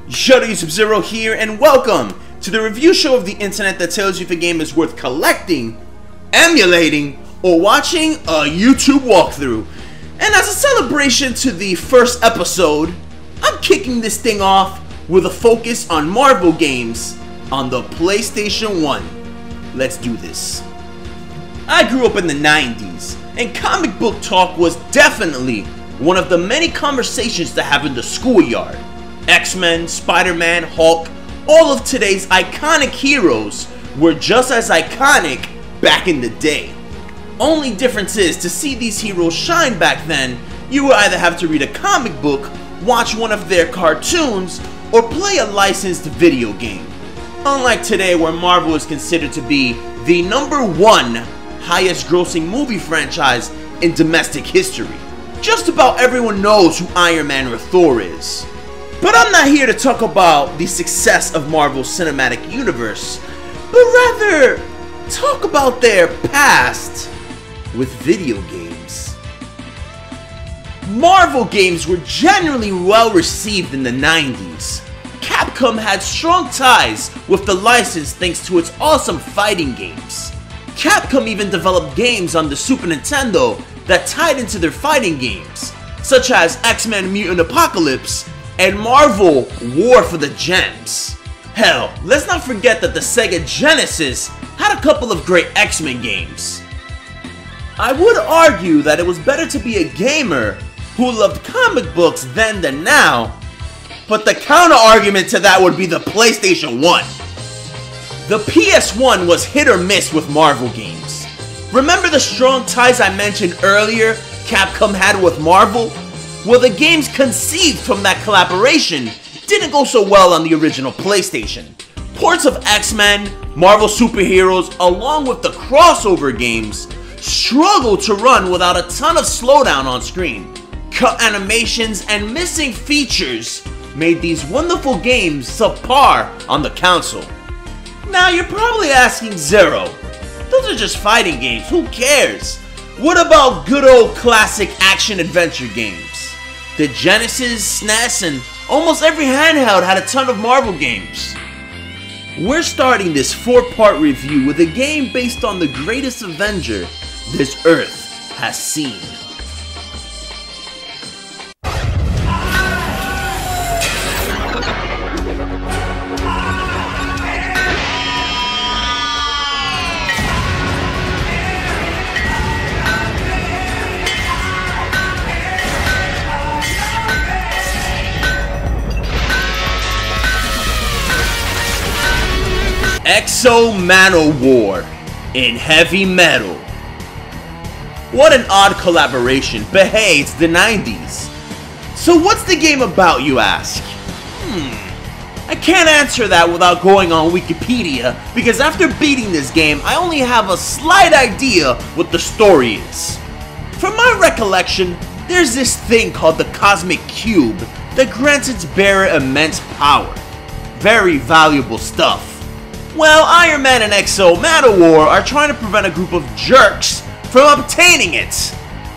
Gersonzero here, and welcome to the review show of the internet that tells you if a game is worth collecting, emulating, or watching a YouTube walkthrough. And as a celebration to the first episode, I'm kicking this thing off with a focus on Marvel games on the PlayStation 1. Let's do this. I grew up in the 90s, and comic book talk was definitely one of the many conversations to have in the schoolyard. X-Men, Spider-Man, Hulk, all of today's iconic heroes were just as iconic back in the day. Only difference is, to see these heroes shine back then, you would either have to read a comic book, watch one of their cartoons, or play a licensed video game. Unlike today, where Marvel is considered to be the #1 highest grossing movie franchise in domestic history. Just about everyone knows who Iron Man or Thor is. But I'm not here to talk about the success of Marvel's cinematic universe, but rather talk about their past with video games. Marvel games were generally well received in the 90s. Capcom had strong ties with the license thanks to its awesome fighting games. Capcom even developed games on the Super Nintendo that tied into their fighting games, such as X-Men Mutant Apocalypse and Marvel War for the Gems. Hell, let's not forget that the Sega Genesis had a couple of great X-Men games. I would argue that it was better to be a gamer who loved comic books then than now, but the counter-argument to that would be the PlayStation 1. The PS1 was hit or miss with Marvel games. Remember the strong ties I mentioned earlier Capcom had with Marvel? Well, the games conceived from that collaboration didn't go so well on the original PlayStation. Ports of X-Men, Marvel superheroes, along with the crossover games, struggled to run without a ton of slowdown on screen. Cut animations and missing features made these wonderful games subpar on the console. Now you're probably asking, Zero, those are just fighting games, who cares? What about good old classic action-adventure games? The Genesis, SNES, and almost every handheld had a ton of Marvel games. We're starting this 4-part review with a game based on the greatest Avenger this Earth has seen. Manowar in heavy metal. What an odd collaboration, but hey, it's the 90s. So what's the game about, you ask? I can't answer that without going on Wikipedia, because after beating this game, I only have a slight idea what the story is. From my recollection, there's this thing called the Cosmic Cube that grants its bearer immense power. Very valuable stuff. Well, Iron Man and Manowar are trying to prevent a group of jerks from obtaining it.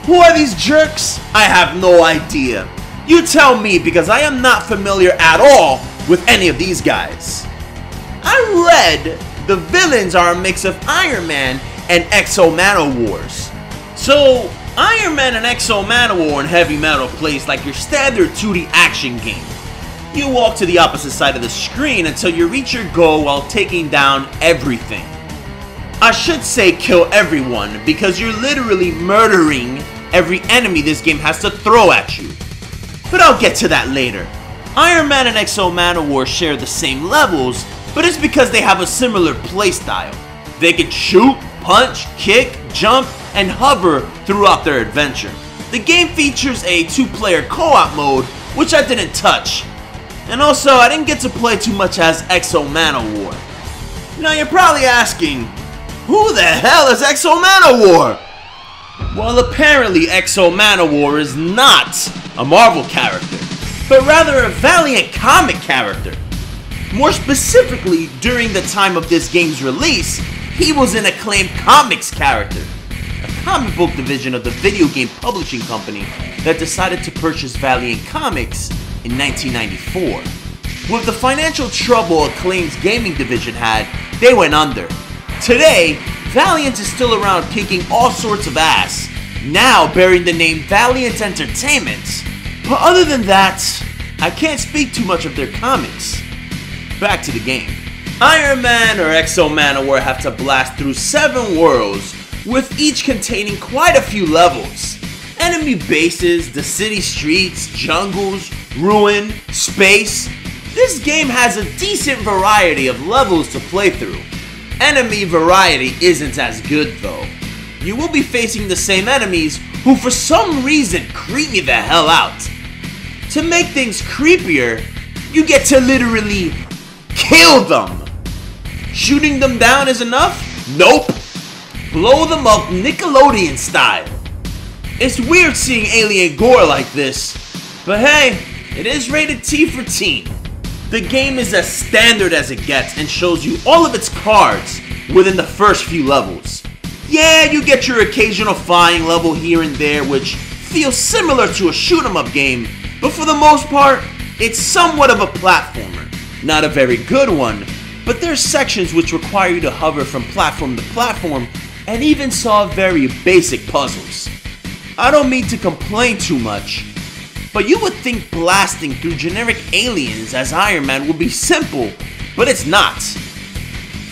Who are these jerks? I have no idea. You tell me, because I am not familiar at all with any of these guys. I read the villains are a mix of Iron Man and Manowars. So, Iron Man and Manowar in heavy metal plays like your standard 2D action game. You walk to the opposite side of the screen until you reach your goal while taking down everything. I should say kill everyone, because you're literally murdering every enemy this game has to throw at you. But I'll get to that later. Iron Man and Manowar share the same levels, but it's because they have a similar playstyle. They can shoot, punch, kick, jump, and hover throughout their adventure. The game features a 2-player co-op mode, which I didn't touch. And also, I didn't get to play too much as Manowar. Now you're probably asking, who the hell is Manowar? Well, apparently Manowar is not a Marvel character, but rather a Valiant comic character. More specifically, during the time of this game's release, he was an acclaimed comics character, a comic book division of the video game publishing company that decided to purchase Valiant Comics in 1994. With the financial trouble Acclaim's gaming division had, they went under. Today, Valiant is still around kicking all sorts of ass, now bearing the name Valiant Entertainment. But other than that, I can't speak too much of their comics. Back to the game. Iron Man or Exo Manowar have to blast through 7 worlds, with each containing quite a few levels. Enemy bases, the city streets, jungles, ruin, space. This game has a decent variety of levels to play through. Enemy variety isn't as good though. You will be facing the same enemies who for some reason creep me the hell out. To make things creepier, you get to literally kill them. Shooting them down is enough? Nope. Blow them up Nickelodeon style. It's weird seeing alien gore like this, but hey, it is rated T for teen. The game is as standard as it gets and shows you all of its cards within the first few levels. Yeah, you get your occasional flying level here and there which feels similar to a shoot 'em up game, but for the most part, it's somewhat of a platformer. Not a very good one, but there's sections which require you to hover from platform to platform and even solve very basic puzzles. I don't mean to complain too much, but you would think blasting through generic aliens as Iron Man would be simple, but it's not.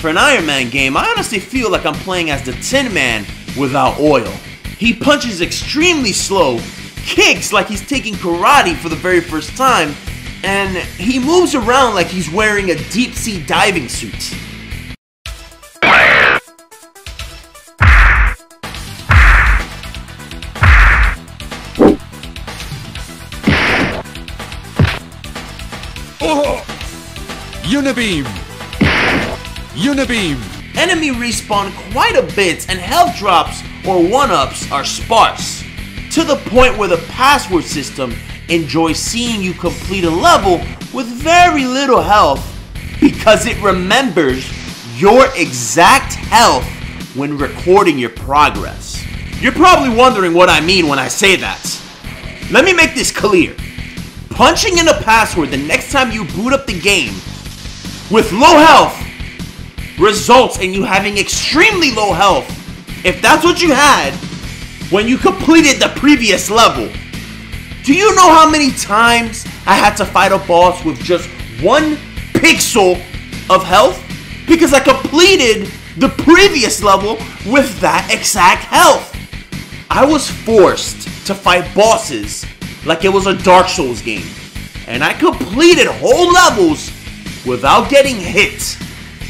For an Iron Man game, I honestly feel like I'm playing as the Tin Man without oil. He punches extremely slow, kicks like he's taking karate for the very first time, and he moves around like he's wearing a deep sea diving suit. Unibeam! Unibeam! Enemy respawn quite a bit and health drops or one-ups are sparse, to the point where the password system enjoys seeing you complete a level with very little health because it remembers your exact health when recording your progress. You're probably wondering what I mean when I say that. Let me make this clear. Punching in a password the next time you boot up the game with low health results in you having extremely low health if that's what you had when you completed the previous level. Do you know how many times I had to fight a boss with just 1 pixel of health? Because I completed the previous level with that exact health. I was forced to fight bosses like it was a Dark Souls game, and I completed whole levels without getting hit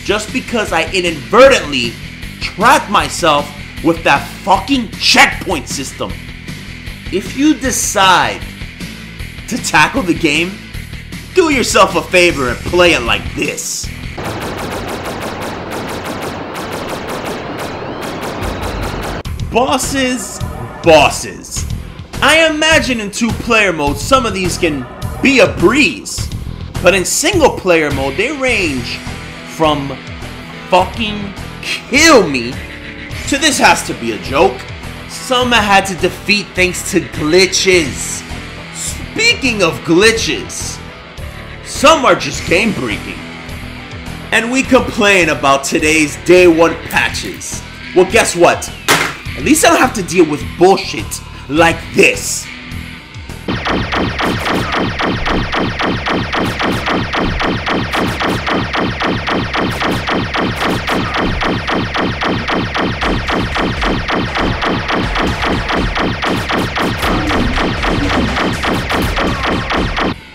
just because I inadvertently trapped myself with that fucking checkpoint system. If you decide to tackle the game, do yourself a favor and play it like this. Bosses. I imagine in 2-player mode some of these can be a breeze, but in single player mode they range from fucking kill me to this has to be a joke. Some I had to defeat thanks to glitches. Speaking of glitches, some are just game breaking. And we complain about today's day 1 patches. Well, guess what? At least I don't have to deal with bullshit like this.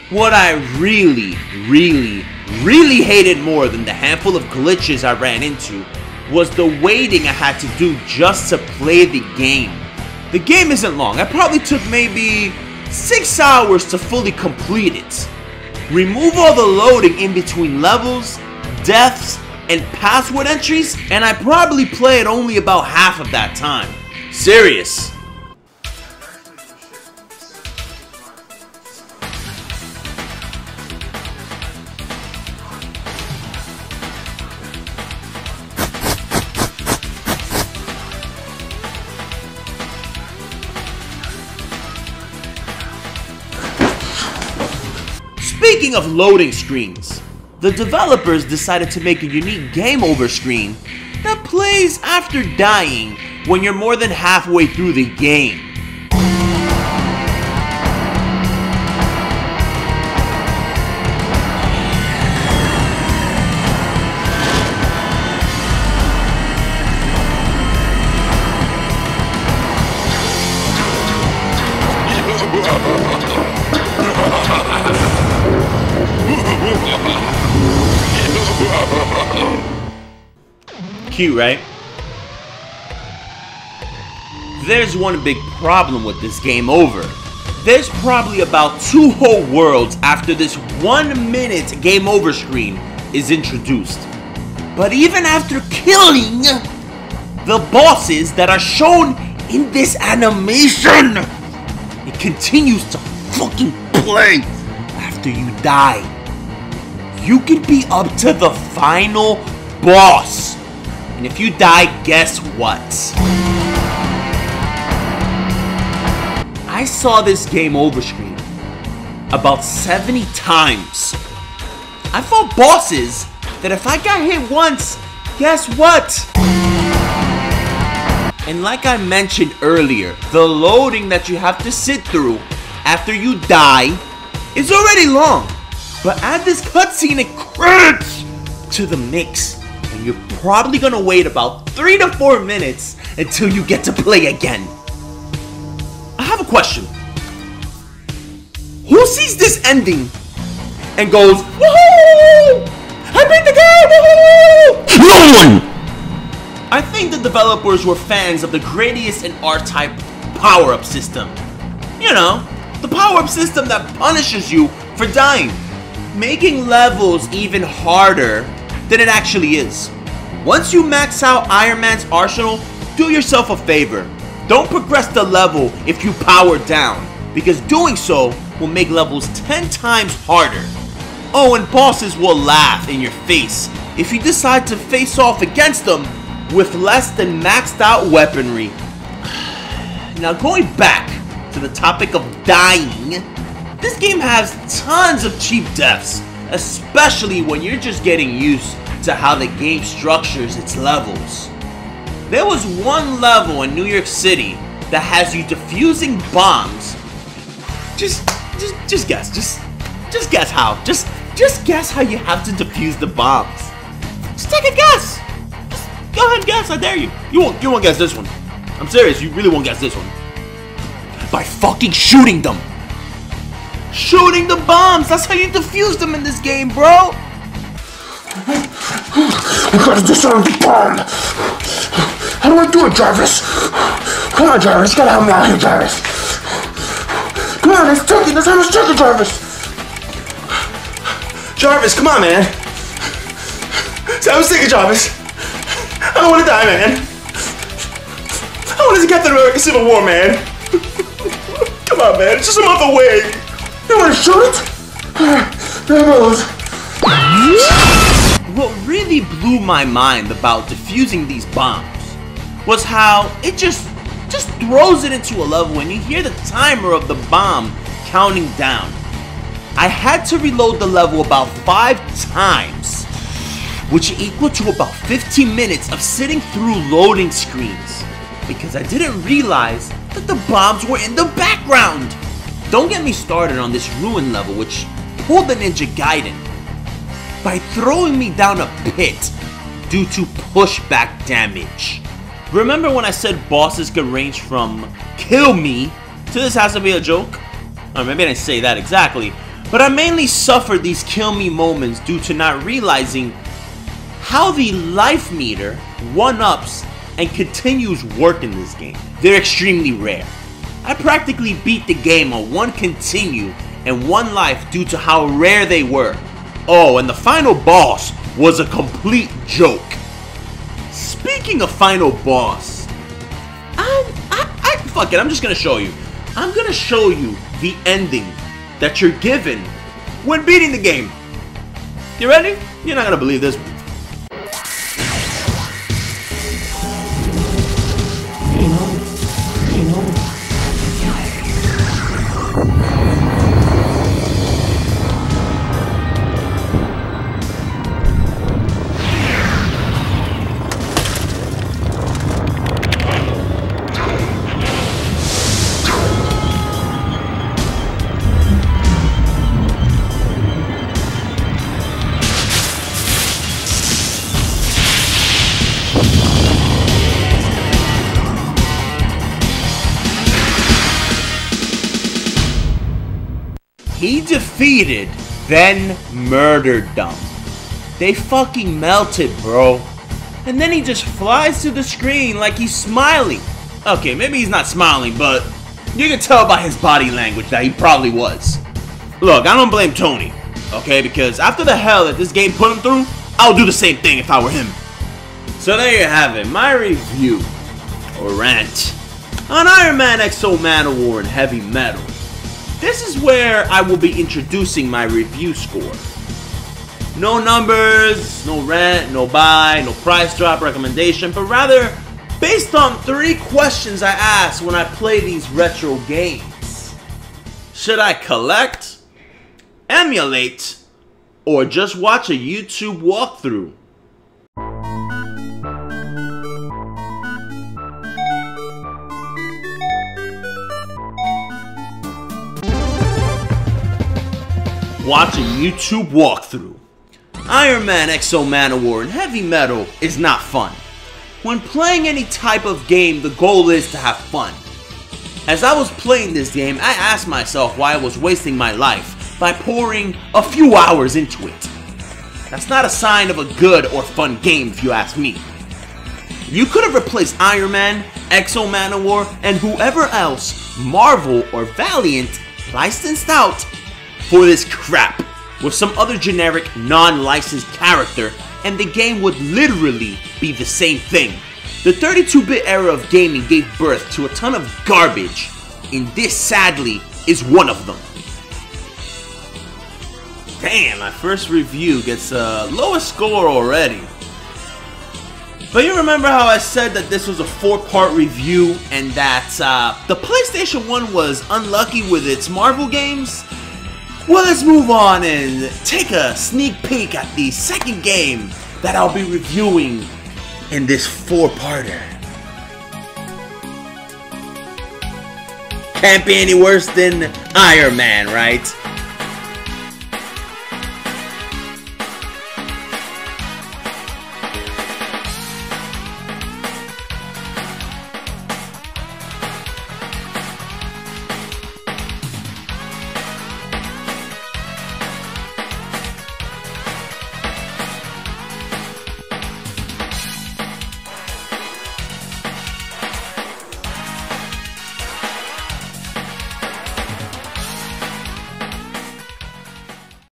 What I really hated more than the handful of glitches I ran into was the waiting I had to do just to play the game. The game isn't long. I probably took maybe 6 hours to fully complete it. Remove all the loading in between levels, deaths, and password entries, and I probably played only about half of that time. Serious. Speaking of loading screens, the developers decided to make a unique game over screen that plays after dying when you're more than halfway through the game. Cute, right? There's one big problem with this game over. There's probably about 2 whole worlds after this 1 minute game over screen is introduced. But even after killing the bosses that are shown in this animation, it continues to fucking play after you die. You could be up to the final boss. And if you die, guess what? I saw this game over screen about 70 times. I fought bosses that if I got hit once, guess what? And like I mentioned earlier, the loading that you have to sit through after you die is already long. But add this cutscene and credits to the mix, and you're probably gonna wait about 3 to 4 minutes until you get to play again. I have a question. Who sees this ending and goes, woohoo! I beat the game! Woohoo! No one! I think the developers were fans of the Gradius and R-Type power-up system. You know, the power-up system that punishes you for dying, making levels even harder than it actually is. Once you max out Iron Man's arsenal, do yourself a favor. Don't progress the level if you power down, because doing so will make levels 10 times harder. Oh, and bosses will laugh in your face if you decide to face off against them with less than maxed out weaponry. Now going back to the topic of dying, this game has tons of cheap deaths, especially when you're just getting used to how the game structures its levels. There was one level in New York City that has you defusing bombs. Just guess how. Just guess how you have to defuse the bombs. Just take a guess. Just go ahead and guess. I dare you. You won't guess this one. I'm serious. You really won't guess this one. By fucking shooting them. Shooting the bombs. That's how you defuse them in this game, bro. I gotta disarm the bomb! How do I do it, Jarvis? Come on, Jarvis, you gotta help me out here, Jarvis! Come on, it's taking, this time it's taking, Jarvis! Jarvis, come on, man! I was thinking, Jarvis! I don't wanna die, man! I wanna see Captain America Civil War, man! Come on, man, it's just a month away! You wanna shoot it? There it goes! What really blew my mind about defusing these bombs was how it just throws it into a level and you hear the timer of the bomb counting down. I had to reload the level about 5 times, which equal to about 15 minutes of sitting through loading screens, because I didn't realize that the bombs were in the background. Don't get me started on this ruin level, which pulled the Ninja Gaiden by throwing me down a pit due to pushback damage. Remember when I said bosses could range from kill me to this has to be a joke? Or maybe I didn't say that exactly, but I mainly suffered these kill me moments due to not realizing how the life meter one-ups and continues work in this game. They're extremely rare. I practically beat the game on 1 continue and 1 life due to how rare they were. Oh, and the final boss was a complete joke. Speaking of final boss, fuck it, I'm just gonna show you. I'm gonna show you the ending that you're given when beating the game. You ready? You're not gonna believe this. he defeated, then murdered them. They fucking melted, bro. And then he just flies to the screen like he's smiling. Okay, maybe he's not smiling, but you can tell by his body language that he probably was. Look, I don't blame Tony, okay? Because after the hell that this game put him through, I'll do the same thing if I were him. So there you have it, my review, or rant, on Iron Man XO Manowar and Heavy Metal. This is where I will be introducing my review score. No numbers, no rant, no buy, no price drop recommendation, but rather based on 3 questions I ask when I play these retro games. Should I collect, emulate, or just watch a YouTube walkthrough? Watch a YouTube walkthrough. Iron Man XO Manowar and Heavy Metal is not fun. When playing any type of game, the goal is to have fun. As I was playing this game, I asked myself why I was wasting my life by pouring a few hours into it. That's not a sign of a good or fun game if you ask me. You could have replaced Iron Man, XO Manowar, and whoever else Marvel or Valiant licensed out for this crap with some other generic non-licensed character, and the game would literally be the same thing. The 32-bit era of gaming gave birth to a ton of garbage, and this sadly is one of them. Damn, my first review gets a lowest score already. But you remember how I said that this was a 4-part review and that the PlayStation 1 was unlucky with its Marvel games? Well, let's move on and take a sneak peek at the second game that I'll be reviewing in this 4-parter. Can't be any worse than Iron Man, right?